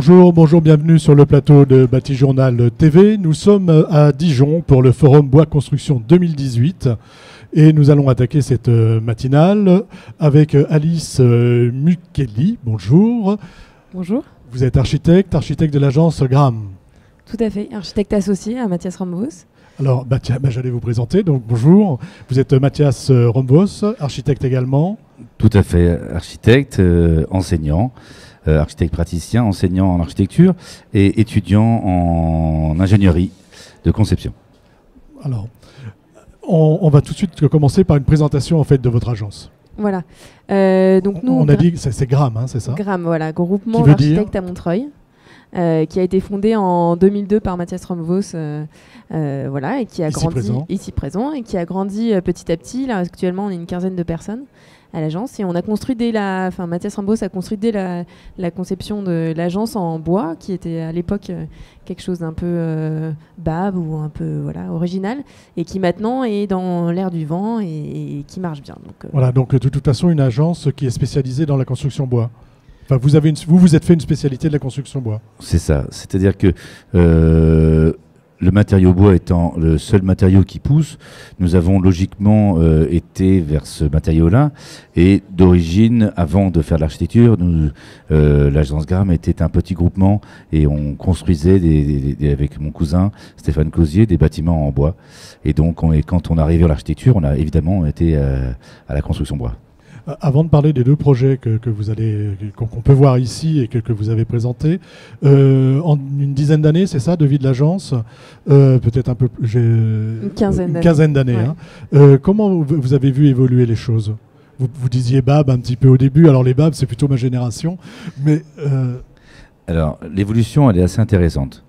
Bonjour, bienvenue sur le plateau de Bâti-Journal TV. Nous sommes à Dijon pour le Forum Bois Construction 2018 et nous allons attaquer cette matinale avec Alice Mukeli. Bonjour. Bonjour. Vous êtes architecte de l'agence GRAM. Tout à fait, architecte associé à Mathias Rombos. Alors, j'allais vous présenter, donc bonjour. Vous êtes Mathias Rombos, architecte également. Tout à fait, architecte, enseignant. Architecte praticien, enseignant en architecture et étudiant en ingénierie de conception. Alors, on va tout de suite commencer par une présentation en fait de votre agence. Voilà. Donc nous, on a dit que c'est GRAM, hein, c'est ça? GRAM, voilà, groupement d'architectes à Montreuil, qui a été fondé en 2002 par Mathias Rombos, voilà, et qui a grandi ici présent et qui a grandi petit à petit. Là, actuellement, on est une quinzaine de personnes à l'agence et on a construit Mathias Rombos a construit dès la conception de l'agence en bois, qui était à l'époque quelque chose d'un peu bab ou un peu original, et qui maintenant est dans l'air du vent et qui marche bien. Donc, voilà, donc de toute façon une agence qui est spécialisée dans la construction bois. Enfin, vous êtes fait une spécialité de la construction bois. C'est ça, c'est-à-dire que le matériau bois étant le seul matériau qui pousse, nous avons logiquement été vers ce matériau-là. Et d'origine, avant de faire de l'architecture, l'agence GRAM était un petit groupement et on construisait avec mon cousin Stéphane Cosier des bâtiments en bois. Et donc, quand on arrivait à l'architecture, on a évidemment été à la construction bois. Avant de parler des deux projets qu'on peut voir ici et que vous avez présentés, en une dizaine d'années, c'est ça, de vie de l'agence, peut-être un peu plus, une quinzaine d'années. Ouais. Hein. Comment vous avez vu évoluer les choses? Vous disiez BAB un petit peu au début. Alors les BAB, c'est plutôt ma génération, mais alors l'évolution, elle est assez intéressante.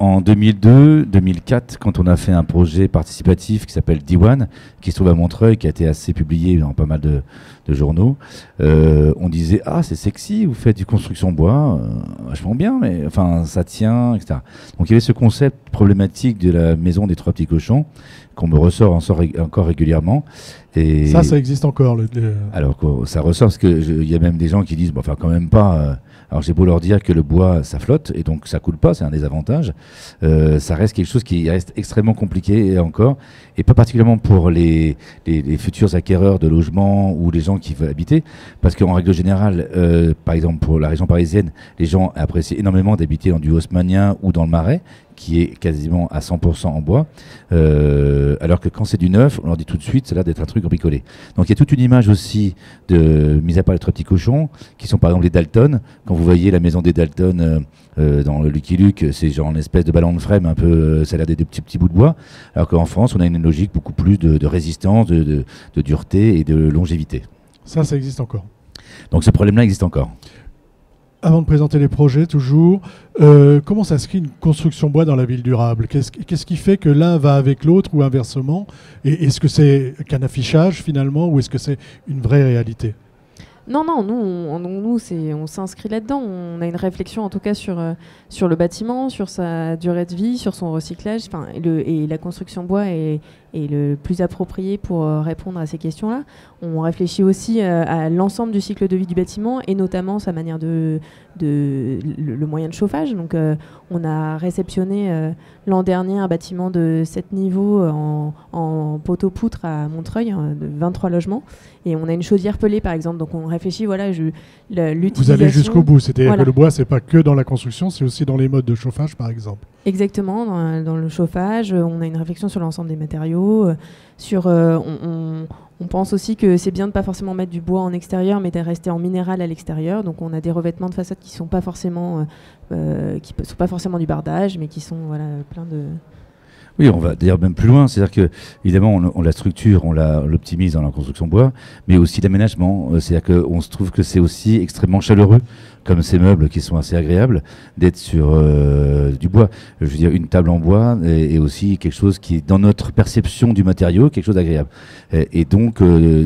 En 2002-2004, quand on a fait un projet participatif qui s'appelle D1, qui se trouve à Montreuil, qui a été assez publié dans pas mal de journaux, on disait « Ah, c'est sexy, vous faites du construction bois, vachement bien, mais enfin, ça tient, etc. » Donc il y avait ce concept problématique de la maison des trois petits cochons, qu'on me ressort encore régulièrement. Et ça existe encore. Alors ça ressort parce qu'il y a même des gens qui disent bon, enfin quand même pas. Alors j'ai beau leur dire que le bois ça flotte et donc ça coule pas, c'est un des avantages. Ça reste quelque chose qui reste extrêmement compliqué et pas particulièrement pour les futurs acquéreurs de logements ou les gens qui veulent habiter, parce qu'en règle générale, par exemple pour la région parisienne, les gens apprécient énormément d'habiter dans du haussmannien ou dans le Marais, qui est quasiment à 100% en bois, alors que quand c'est du neuf, on leur dit tout de suite, ça a l'air d'être un truc bricolé. Donc il y a toute une image aussi, mis à part les trois petits cochons, qui sont par exemple les Dalton. Quand vous voyez la maison des Dalton dans le Lucky Luke, c'est genre une espèce de ballon de frame, un peu, ça a l'air des petits bouts de bois, alors qu'en France, on a une logique beaucoup plus de résistance, de dureté et de longévité. Ça existe encore. Donc ce problème-là existe encore. Avant de présenter les projets, toujours, comment s'inscrit une construction bois dans la ville durable? Qu'est-ce qui fait que l'un va avec l'autre ou inversement? Et est-ce que c'est qu'un affichage finalement ou est-ce que c'est une vraie réalité? Non, nous on s'inscrit là-dedans. On a une réflexion en tout cas sur le bâtiment, sur sa durée de vie, sur son recyclage. Et la construction bois est le plus approprié pour répondre à ces questions-là. On réfléchit aussi à l'ensemble du cycle de vie du bâtiment et notamment sa manière le moyen de chauffage. Donc on a réceptionné l'an dernier un bâtiment de 7 niveaux en poteau-poutre à Montreuil, de 23 logements. Et on a une chaudière pelée par exemple. Donc on réfléchit, l'utilisation. Vous allez jusqu'au bout, c'est-à-dire que le bois, c'est pas que dans la construction, c'est aussi dans les modes de chauffage par exemple. Exactement, dans le chauffage, on a une réflexion sur l'ensemble des matériaux. On pense aussi que c'est bien de ne pas forcément mettre du bois en extérieur, mais de rester en minéral à l'extérieur. Donc on a des revêtements de façade qui ne sont pas forcément du bardage, mais qui sont plein de... Oui, on va d'ailleurs même plus loin, c'est-à-dire que évidemment on la structure, on l'optimise dans la construction bois, mais aussi l'aménagement, c'est-à-dire qu'on se trouve que c'est aussi extrêmement chaleureux, comme ces meubles qui sont assez agréables, d'être sur du bois. Je veux dire, une table en bois est aussi quelque chose qui est dans notre perception du matériau, quelque chose d'agréable. Et donc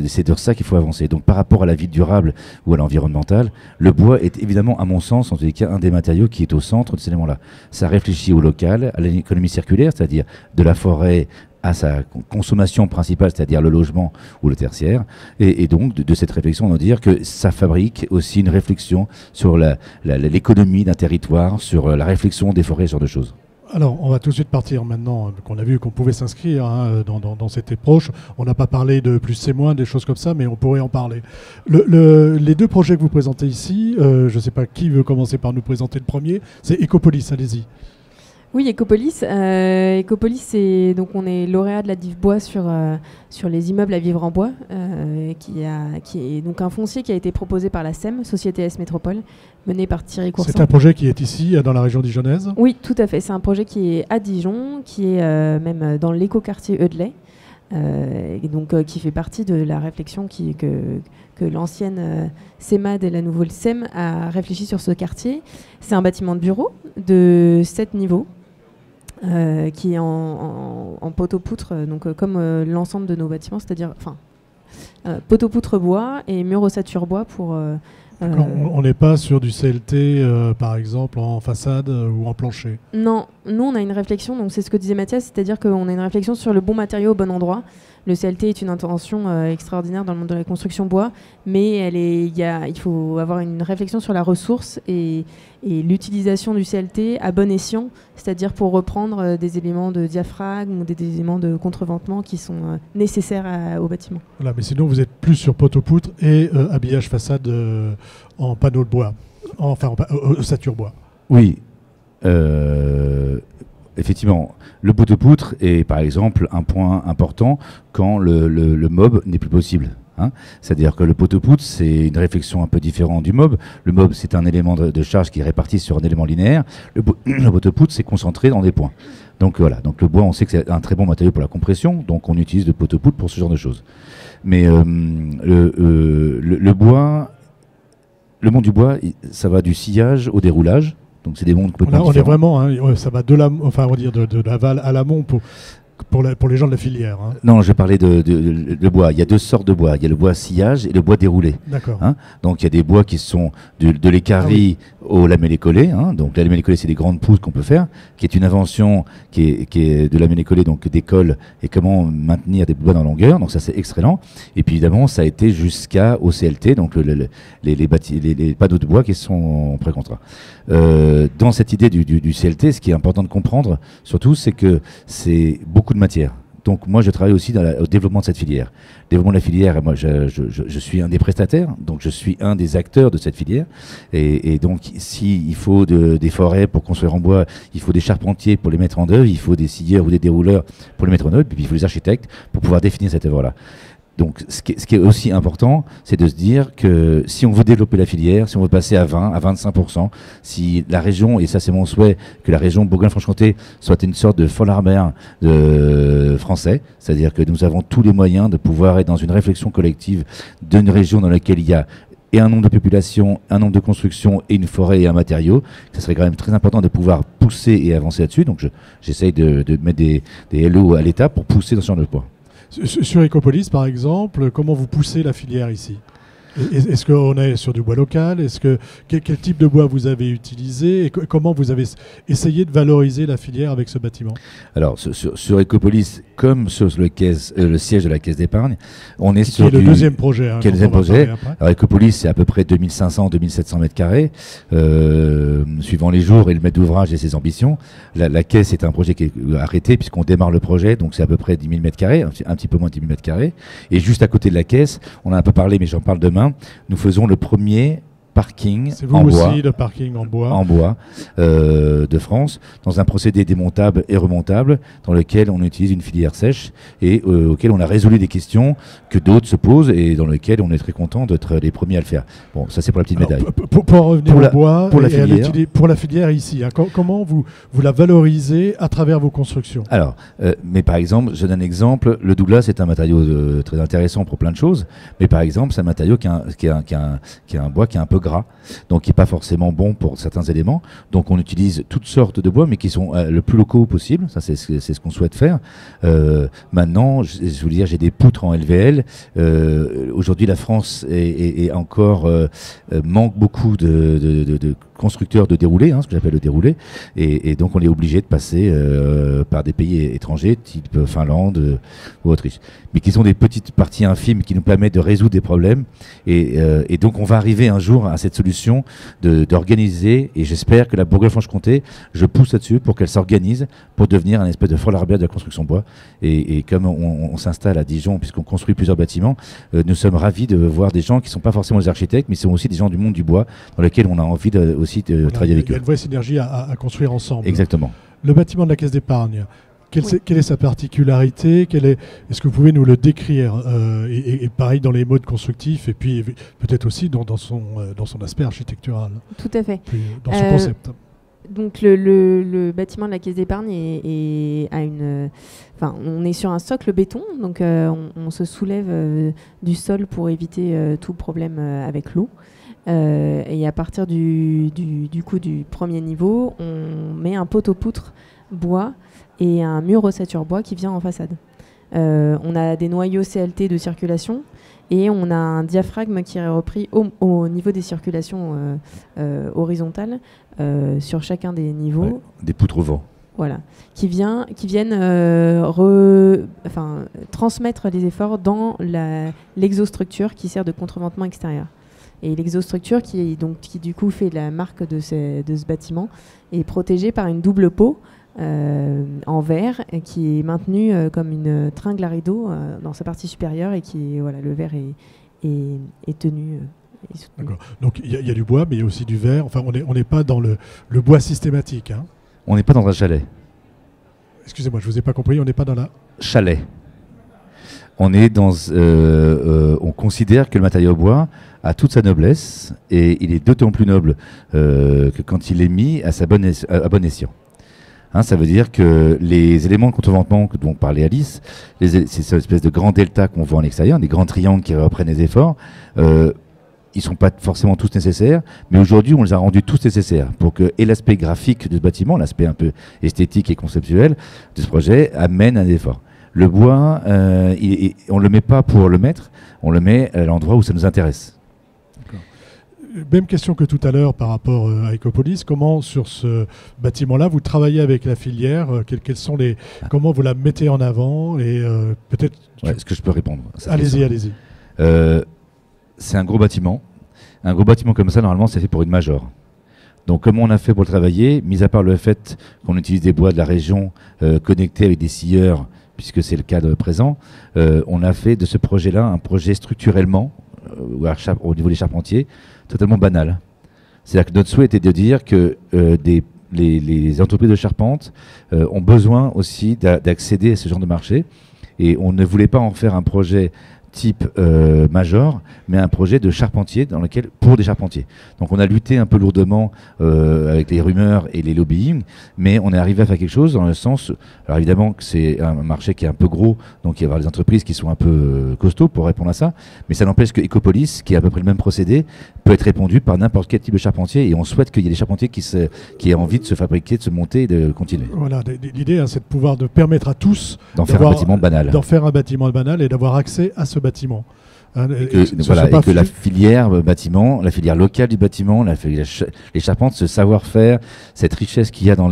c'est de ça qu'il faut avancer. Donc par rapport à la vie durable ou à l'environnemental, le bois est évidemment, à mon sens, en tous les cas, un des matériaux qui est au centre de ces éléments-là. Ça réfléchit au local, à l'économie circulaire, c'est-à-dire de la forêt à sa consommation principale, c'est-à-dire le logement ou le tertiaire. Et donc, de cette réflexion, on va dire que ça fabrique aussi une réflexion sur l'économie d'un territoire, sur la réflexion des forêts, ce genre de choses. Alors, on va tout de suite partir maintenant, qu'on a vu qu'on pouvait s'inscrire dans cette approche. On n'a pas parlé de plus c'est moins, des choses comme ça, mais on pourrait en parler. Les deux projets que vous présentez ici, je ne sais pas qui veut commencer par nous présenter le premier, c'est Ecopolis, allez-y. Oui, Ecopolis. Ecopolis, donc on est lauréat de la DIF Bois sur les immeubles à vivre en bois, qui est donc un foncier qui a été proposé par la SEM, Société S Métropole, mené par Thierry Coursan. C'est un projet qui est ici, dans la région dijonnaise? Oui, tout à fait. C'est un projet qui est à Dijon, qui est même dans l'écoquartier Eudelet, et donc qui fait partie de la réflexion que l'ancienne CEMAD et la nouvelle SEM a réfléchi sur ce quartier. C'est un bâtiment de bureau de 7 niveaux. Qui est en poteau-poutre, donc comme l'ensemble de nos bâtiments, c'est-à-dire poteau-poutre bois et mur ossature bois pour... On n'est pas sur du CLT, par exemple, en façade ou en plancher? Non, nous on a une réflexion, donc c'est ce que disait Mathias, c'est-à-dire qu'on a une réflexion sur le bon matériau au bon endroit. Le CLT est une intervention extraordinaire dans le monde de la construction bois, mais il faut avoir une réflexion sur la ressource et l'utilisation du CLT à bon escient, c'est-à-dire pour reprendre des éléments de diaphragme ou des éléments de contreventement qui sont nécessaires au bâtiment. Voilà, mais sinon vous êtes plus sur poteau-poutre et habillage façade en panneaux de bois, enfin ossature bois. Oui. Effectivement, le poteau-poutre est par exemple un point important quand le MOB n'est plus possible. C'est-à-dire que le poteau-poutre, c'est une réflexion un peu différente du MOB. Le MOB, c'est un élément de charge qui est réparti sur un élément linéaire. Le poteau-poutre, c'est concentré dans des points. Donc voilà, donc le bois, on sait que c'est un très bon matériau pour la compression, donc on utilise le poteau-poutre pour ce genre de choses. Mais le bois, le monde du bois, ça va du sillage au déroulage. Donc c'est des mondes complètement différents. On est vraiment, ça va on va dire de l'aval à l'amont pour les gens de la filière. Non, je parlais de bois. Il y a deux sortes de bois. Il y a le bois sillage et le bois déroulé. D'accord. Donc il y a des bois qui sont de l'écarie au lamellé-collé. Donc la lamellé-collé, c'est des grandes pousses qu'on peut faire, qui est une invention qui est de lamellé-collé, donc d'école, et comment maintenir des bois dans la longueur. Donc ça, c'est excellent. Et puis évidemment, ça a été jusqu'au CLT, donc les panneaux de bois qui sont en pré-contrat. Dans cette idée du CLT, ce qui est important de comprendre, surtout, c'est que c'est beaucoup de matière. Donc moi, je travaille aussi au développement de cette filière. Développement de la filière, moi, je suis un des prestataires, donc je suis un des acteurs de cette filière. Et donc, s'il faut des forêts pour construire en bois, il faut des charpentiers pour les mettre en œuvre, il faut des scieurs ou des dérouleurs pour les mettre en œuvre, puis il faut des architectes pour pouvoir définir cette œuvre-là. Donc, ce qui est aussi important, c'est de se dire que si on veut développer la filière, si on veut passer à 20, à 25%, si la région, et ça c'est mon souhait, que la région Bourgogne-Franche-Comté soit une sorte de Fort-Larbert français, c'est-à-dire que nous avons tous les moyens de pouvoir être dans une réflexion collective d'une région dans laquelle il y a et un nombre de populations, un nombre de constructions et une forêt et un matériau, ça serait quand même très important de pouvoir pousser et avancer là-dessus. Donc, j'essaye de mettre des LO à l'État pour pousser dans ce genre de poids. Sur Ecopolis, par exemple, comment vous poussez la filière ici ? Est-ce qu'on est sur du bois local ? Quel type de bois vous avez utilisé ? Et comment vous avez essayé de valoriser la filière avec ce bâtiment ? Alors, sur Ecopolis, comme sur le siège de la Caisse d'épargne, on est sur le deuxième projet. Qui est le deuxième projet. Alors, Ecopolis, c'est à peu près 2500-2700 mètres carrés, suivant les jours et le maître d'ouvrage et ses ambitions. La Caisse est un projet qui est arrêté puisqu'on démarre le projet, donc c'est à peu près 10 000 mètres carrés, un petit peu moins de 10 000 mètres carrés. Et juste à côté de la Caisse, on a un peu parlé, mais j'en parle demain, nous faisons le premier parking en bois. C'est vous aussi, le parking en bois. En bois de France, dans un procédé démontable et remontable, dans lequel on utilise une filière sèche et auquel on a résolu des questions que d'autres se posent et dans lequel on est très content d'être les premiers à le faire. Bon, ça c'est pour la petite médaille. Pour en revenir au bois, pour la filière ici, comment vous la valorisez à travers vos constructions ? Alors, mais par exemple, je donne un exemple, le Douglas est un matériau très intéressant pour plein de choses, mais par exemple, c'est un matériau qui est un bois qui est un peu gras, donc qui n'est pas forcément bon pour certains éléments. Donc on utilise toutes sortes de bois, mais qui sont le plus locaux possible. Ça, c'est ce qu'on souhaite faire. Maintenant, je veux dire, j'ai des poutres en LVL. Aujourd'hui, la France est encore manque beaucoup de constructeurs de déroulés, ce que j'appelle le déroulé, et donc on est obligé de passer par des pays étrangers, type Finlande ou Autriche, mais qui sont des petites parties infimes qui nous permettent de résoudre des problèmes, et donc on va arriver un jour à cette solution d'organiser, et j'espère que la Bourgogne-Franche-Comté, je pousse là-dessus pour qu'elle s'organise pour devenir un espèce de Fort Larbert de la construction bois, et comme on s'installe à Dijon, puisqu'on construit plusieurs bâtiments, nous sommes ravis de voir des gens qui ne sont pas forcément des architectes, mais qui sont aussi des gens du monde du bois, dans lesquels on a envie aussi de travailler avec eux. Il y a une vraie synergie à construire ensemble. Exactement. Le bâtiment de la Caisse d'épargne, quelle est sa particularité? Est-ce que vous pouvez nous le décrire et pareil dans les modes constructifs et puis peut-être aussi dans son aspect architectural. Tout à fait. Puis, dans son concept. Donc le bâtiment de la Caisse d'épargne on est sur un socle béton, donc on se soulève du sol pour éviter tout problème avec l'eau. Et à partir du premier niveau, on met un poteau-poutre bois et un mur ossature bois qui vient en façade. On a des noyaux CLT de circulation et on a un diaphragme qui est repris au niveau des circulations horizontales sur chacun des niveaux. Ouais, des poutres au vent. Voilà, qui viennent transmettre les efforts dans l'exostructure qui sert de contreventement extérieur. Et l'exostructure qui du coup fait la marque de ce bâtiment est protégée par une double peau en verre qui est maintenue comme une tringle à rideau dans sa partie supérieure et le verre est tenu. D'accord. Donc il y a du bois, mais il y a aussi du verre. Enfin, on n'est pas dans le bois systématique. Hein. On n'est pas dans un chalet. Excusez-moi, je ne vous ai pas compris. On n'est pas dans la chalet. On est on considère que le matériau bois a toute sa noblesse et il est d'autant plus noble que quand il est mis à bon escient. Ça veut dire que les éléments de contreventement dont parlait Alice, c'est cette espèce de grand delta qu'on voit en extérieur, des grands triangles qui reprennent les efforts, ils ne sont pas forcément tous nécessaires, mais aujourd'hui on les a rendus tous nécessaires pour que l'aspect graphique de ce bâtiment, l'aspect un peu esthétique et conceptuel de ce projet amène un effort. Le bois, on ne le met pas pour le mettre, on le met à l'endroit où ça nous intéresse. Même question que tout à l'heure par rapport à Ecopolis. Comment sur ce bâtiment-là vous travaillez avec la filière comment vous la mettez en avant et peut-être. Est-ce que je peux répondre? Allez-y. C'est un gros bâtiment. Un gros bâtiment comme ça, normalement, c'est fait pour une major. Donc, comment on a fait pour le travailler, mis à part le fait qu'on utilise des bois de la région connectés avec des scieurs, puisque c'est le cas présent, on a fait de ce projet-là un projet structurellement, au niveau des charpentiers, totalement banal. C'est-à-dire que notre souhait était de dire que les entreprises de charpente ont besoin aussi d'accéder à ce genre de marché, et on ne voulait pas en faire un projet type major, mais un projet de charpentier pour des charpentiers. Donc on a lutté un peu lourdement avec les rumeurs et les lobbying, mais on est arrivé à faire quelque chose dans le sens, alors évidemment que c'est un marché qui est un peu gros, donc il va y avoir des entreprises qui sont un peu costauds pour répondre à ça, mais ça n'empêche que Ecopolis, qui est à peu près le même procédé, peut être répondu par n'importe quel type de charpentier, et on souhaite qu'il y ait des charpentiers qui aient envie de se fabriquer, de se monter et de continuer. Voilà, l'idée c'est de permettre à tous d'en faire un bâtiment banal et d'avoir accès à ce bâtiment. Et que la filière bâtiment, la filière locale du bâtiment, les charpentes, ce savoir-faire, cette richesse qu'il y a dans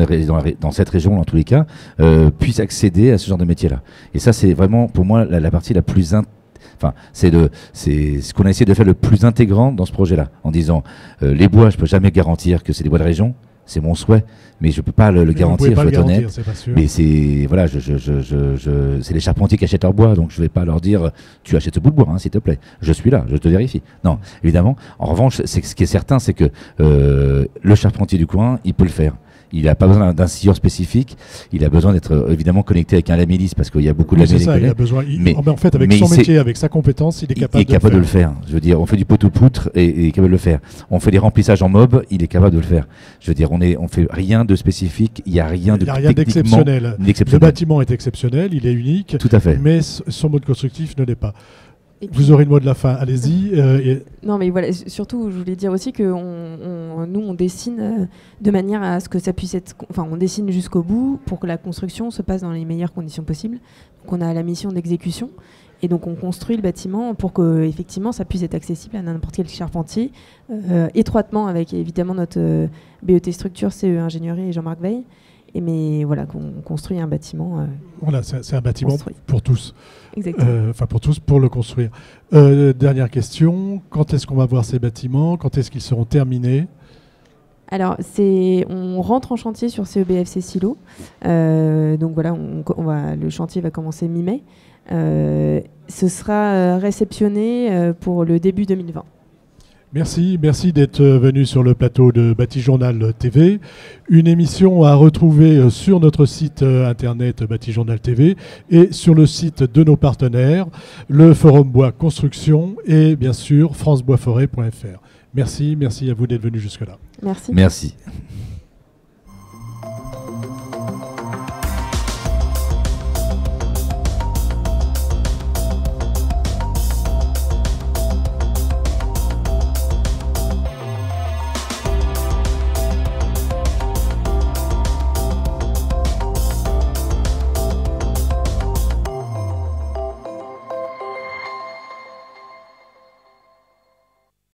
cette région, dans tous les cas, puissent accéder à ce genre de métier-là. Et ça, c'est vraiment, pour moi, la partie la plus c'est ce qu'on a essayé de faire le plus intégrant dans ce projet-là, en disant les bois, je peux jamais garantir que c'est des bois de région. C'est mon souhait, mais je peux pas le garantir, je vais être honnête. Mais c'est c'est les charpentiers qui achètent leur bois, donc je vais pas leur dire tu achètes ce bout de bois, s'il te plaît. Je suis là, je te vérifie. Non, évidemment. En revanche, ce qui est certain, c'est que le charpentier du coin, il peut le faire. Il n'a pas besoin d'un scieur spécifique. Il a besoin d'être évidemment connecté avec un lamélis parce qu'il y a beaucoup de lamélis. Il a besoin. En fait, avec son métier, avec sa compétence, il est capable de le faire. Je veux dire, on fait du poteau-poutre et il est capable de le faire. On fait des remplissages en mob, il est capable de le faire. Je veux dire, on fait rien de spécifique. Il n'y a rien d'exceptionnel. Le bâtiment est exceptionnel, il est unique. Tout à fait. Mais son mode constructif ne l'est pas. Vous aurez le mot de la fin, allez-y. Non, mais voilà, surtout, je voulais dire aussi que nous, on dessine de manière à ce que ça puisse être... Enfin, on dessine jusqu'au bout pour que la construction se passe dans les meilleures conditions possibles. Donc, on a la mission d'exécution. Et donc on construit le bâtiment pour que effectivement ça puisse être accessible à n'importe quel charpentier, étroitement avec évidemment notre BET structure, CE ingénierie et Jean-Marc Veil. Mais voilà, qu'on construit un bâtiment. Voilà, c'est un bâtiment construit. Pour tous. Exactement. Enfin, pour tous, pour le construire. Dernière question, quand est-ce qu'on va voir ces bâtiments? Quand est-ce qu'ils seront terminés? Alors, on rentre en chantier sur CEBFC Silo. Donc voilà, le chantier va commencer mi-mai. Ce sera réceptionné pour le début 2020. Merci d'être venu sur le plateau de Bâti-Journal TV. Une émission à retrouver sur notre site internet Bâti-Journal TV et sur le site de nos partenaires, le Forum Bois Construction et bien sûr franceboisforêt.fr. Merci à vous d'être venu jusque-là. Merci. Merci.